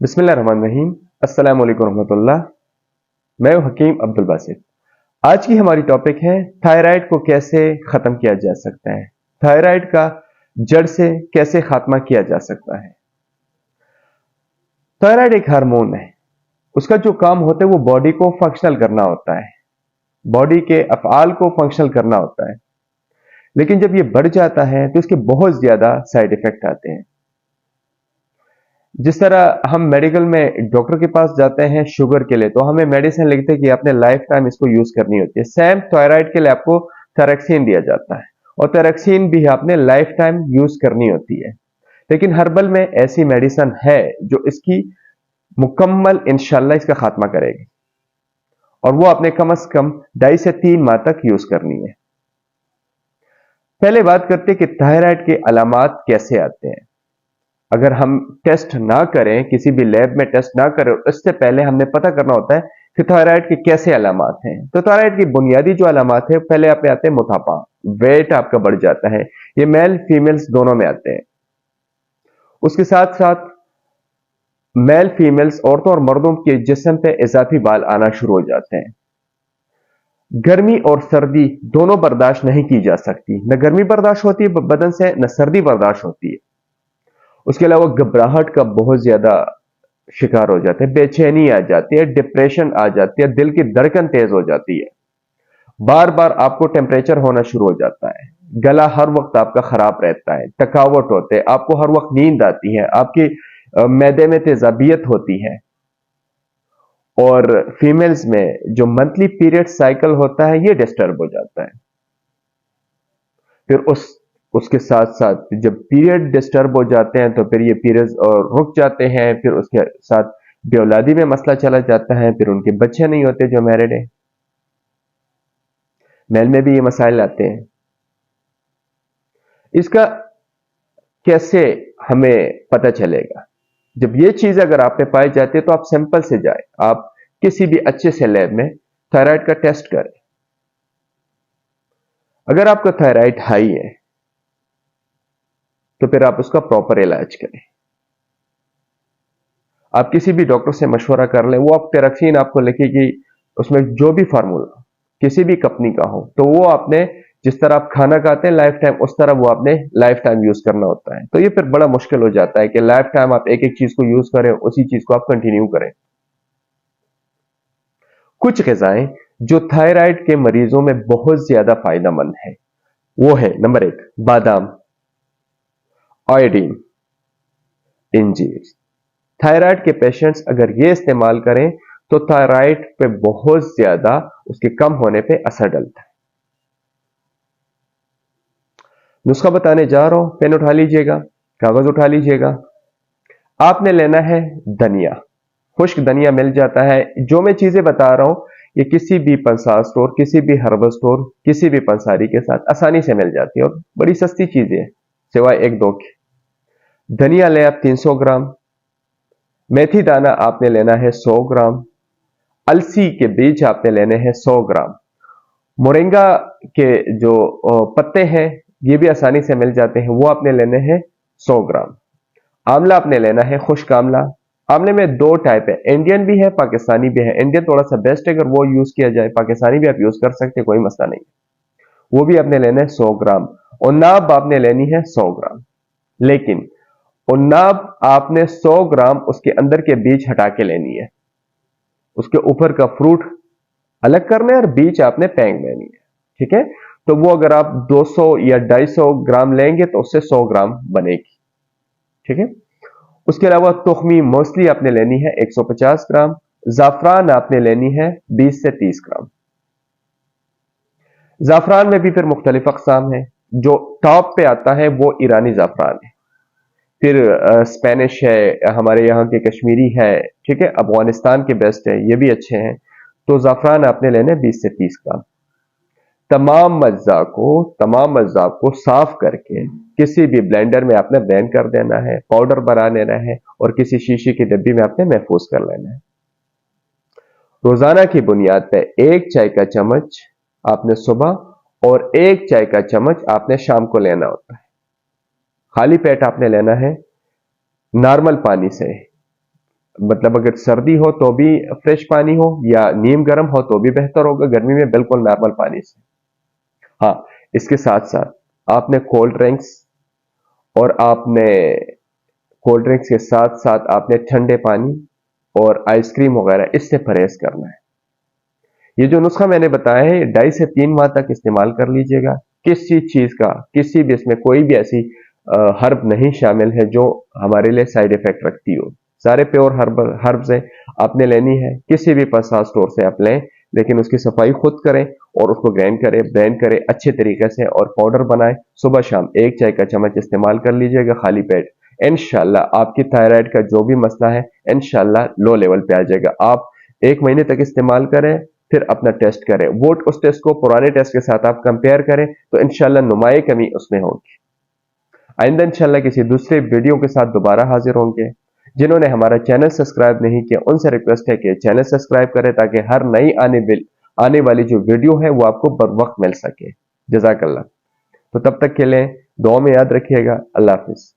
बिस्मिल्लाहिर्रहमानिर्रहीम। अस्सलाम वालेकुम रहमतुल्लाह। मैं हूं हकीम अब्दुल बासित। आज की हमारी टॉपिक है थायराइड को कैसे खत्म किया जा सकता है, थायराइड का जड़ से कैसे खात्मा किया जा सकता है। थायराइड एक हार्मोन है, उसका जो काम होता है वो बॉडी को फंक्शनल करना होता है, बॉडी के अफआल को फंक्शनल करना होता है। लेकिन जब ये बढ़ जाता है तो इसके बहुत ज्यादा साइड इफेक्ट आते हैं। जिस तरह हम मेडिकल में डॉक्टर के पास जाते हैं शुगर के लिए, तो हमें मेडिसिन लिखते हैं कि आपने लाइफ टाइम इसको यूज करनी होती है। सेम थायराइड के लिए आपको थैरेक्सिन दिया जाता है और थैरेक्सिन भी आपने लाइफ टाइम यूज करनी होती है। लेकिन हर्बल में ऐसी मेडिसिन है जो इसकी मुकम्मल इंशाल्लाह इसका खात्मा करेगी और वो आपने कम से कम 2.5 से 3 माह तक यूज करनी है। पहले बात करते हैं कि थायराइड के अलामात कैसे आते हैं। अगर हम टेस्ट ना करें, किसी भी लैब में टेस्ट ना करें, इससे पहले हमने पता करना होता है कि थायराइड के कैसे अलामात हैं। तो थायराइड की बुनियादी जो अलामात है, पहले आप पे आते हैं मोटापा, वेट आपका बढ़ जाता है। ये मेल फीमेल्स दोनों में आते हैं। उसके साथ साथ मेल फीमेल्स औरतों और मर्दों के जिस्म पे इजाफी बाल आना शुरू हो जाते हैं। गर्मी और सर्दी दोनों बर्दाश्त नहीं की जा सकती, न गर्मी बर्दाश्त होती है बदन से, न सर्दी बर्दाश्त होती है। उसके अलावा घबराहट का बहुत ज्यादा शिकार हो जाते हैं, बेचैनी आ जाती है, डिप्रेशन आ जाती है, दिल की धड़कन तेज हो जाती है, बार बार आपको टेम्परेचर होना शुरू हो जाता है, गला हर वक्त आपका खराब रहता है, थकावट होते है, आपको हर वक्त नींद आती है, आपकी मैदे में तेजाबियत होती है। और फीमेल्स में जो मंथली पीरियड साइकिल होता है ये डिस्टर्ब हो जाता है। फिर उसके साथ साथ जब पीरियड डिस्टर्ब हो जाते हैं तो फिर ये पीरियड्स रुक जाते हैं, फिर उसके साथ बेऔलादी में मसला चला जाता है, फिर उनके बच्चे नहीं होते जो मैरिड है। मेल में भी ये मसाइल आते हैं। इसका कैसे हमें पता चलेगा? जब ये चीज अगर आप में पाई जाती है तो आप सिंपल से जाए, आप किसी भी अच्छे से लैब में थायराइड का टेस्ट करें। अगर आपका थायराइड हाई है तो फिर आप उसका प्रॉपर इलाज करें। आप किसी भी डॉक्टर से मशवरा कर लें, वो आप थैरेक्सिन आपको लिखेगी, उसमें जो भी फार्मूला किसी भी कंपनी का हो, तो वो आपने जिस तरह आप खाना खाते हैं लाइफ टाइम, उस तरह वो आपने लाइफ टाइम यूज करना होता है। तो ये फिर बड़ा मुश्किल हो जाता है कि लाइफ टाइम आप एक एक चीज को यूज करें, उसी चीज को आप कंटिन्यू करें। कुछ ग़िज़ाएं जो थायराइड के मरीजों में बहुत ज्यादा फायदेमंद है वो है, नंबर 1 बादाम, आयोडीन, इंजीर। थायराइड के पेशेंट्स अगर ये इस्तेमाल करें तो थायराइड पे बहुत ज्यादा उसके कम होने पे असर डलता है। नुस्खा बताने जा रहा हूं, पेन उठा लीजिएगा, कागज उठा लीजिएगा। आपने लेना है धनिया, खुश्क धनिया मिल जाता है। जो मैं चीजें बता रहा हूं ये किसी भी पंसार स्टोर, किसी भी हर्बल स्टोर, किसी भी पंसारी के साथ आसानी से मिल जाती है और बड़ी सस्ती चीजें हैं सिवाय एक दो के। धनिया ले आप 300 ग्राम, मेथी दाना आपने लेना है 100 ग्राम, अलसी के बीज आपने लेने हैं 100 ग्राम, मोरिंगा के जो पत्ते हैं ये भी आसानी से मिल जाते हैं, वो आपने लेने हैं 100 ग्राम। आंवला आपने लेना है, खुश्क आंवला। आंवले में 2 टाइप है, इंडियन भी है, पाकिस्तानी भी है। इंडियन थोड़ा सा बेस्ट है, अगर वो यूज किया जाए, पाकिस्तानी भी आप यूज कर सकते हैं, कोई मसला नहीं। वो भी आपने लेना है 100 ग्राम। और नाब आपने लेनी है 100 ग्राम, लेकिन नाब आपने 100 ग्राम उसके अंदर के बीज हटा के लेनी है, उसके ऊपर का फ्रूट अलग करना है और बीज आपने पैंग लेनी है। ठीक है, तो वो अगर आप 200 या 250 ग्राम लेंगे तो उससे 100 ग्राम बनेगी। ठीक है, उसके अलावा तुखमी मोस्टली आपने लेनी है 150 ग्राम, जाफरान आपने लेनी है 20 से 30 ग्राम। जाफरान में भी फिर मुख्तलिफ अकसाम है, जो टॉप पे आता है वो ईरानी जाफरान है, फिर स्पेनिश है, हमारे यहाँ के कश्मीरी है, ठीक है, अफगानिस्तान के बेस्ट है, ये भी अच्छे हैं। तो जाफरान आपने लेने 20 से 30 ग्राम। तमाम अज्जा को साफ करके किसी भी ब्लेंडर में आपने ब्लेंड कर देना है, पाउडर बना लेना है और किसी शीशी की डब्बी में आपने महफूज कर लेना है। रोजाना की बुनियाद पे 1 चाय का चम्मच आपने सुबह और 1 चाय का चम्मच आपने शाम को लेना होता है। खाली पेट आपने लेना है, नॉर्मल पानी से मतलब अगर सर्दी हो तो भी फ्रेश पानी हो या नीम गर्म हो तो भी बेहतर होगा, गर्मी में बिल्कुल नॉर्मल पानी से। हाँ, इसके साथ साथ आपने कोल्ड ड्रिंक्स और आपने कोल्ड ड्रिंक्स के साथ साथ आपने ठंडे पानी और आइसक्रीम वगैरह इससे परहेज करना है। ये जो नुस्खा मैंने बताया है 2.5 से 3 माह तक इस्तेमाल कर लीजिएगा। किसी चीज का किसी भी इसमें कोई भी ऐसी हर्ब नहीं शामिल है जो हमारे लिए साइड इफेक्ट रखती हो। सारे प्योर हर्ब्स हैं, आपने लेनी है किसी भी प्रसाद स्टोर से आप लें, लेकिन उसकी सफाई खुद करें और उसको ब्लेंड करें अच्छे तरीके से और पाउडर बनाएं। सुबह शाम 1 चाय का चम्मच इस्तेमाल कर लीजिएगा खाली पेट। इंशाल्लाह आपकी थायराइड का जो भी मसला है इंशाल्लाह लो लेवल पे आ जाएगा। आप 1 महीने तक इस्तेमाल करें, फिर अपना टेस्ट करें। वो उस टेस्ट को पुराने टेस्ट के साथ आप कंपेयर करें तो इंशाल्लाह नुमाई कमी उसमें होगी। आइंदा इंशाल्लाह किसी दूसरे वीडियो के साथ दोबारा हाजिर होंगे। जिन्होंने हमारा चैनल सब्सक्राइब नहीं किया उनसे रिक्वेस्ट है कि चैनल सब्सक्राइब करें ताकि हर नई आने वाली जो वीडियो है वो आपको बर वक्त मिल सके। जजाकल्लाह। तो तब तक के लिए दुआ में याद रखिएगा। अल्लाह हाफिज।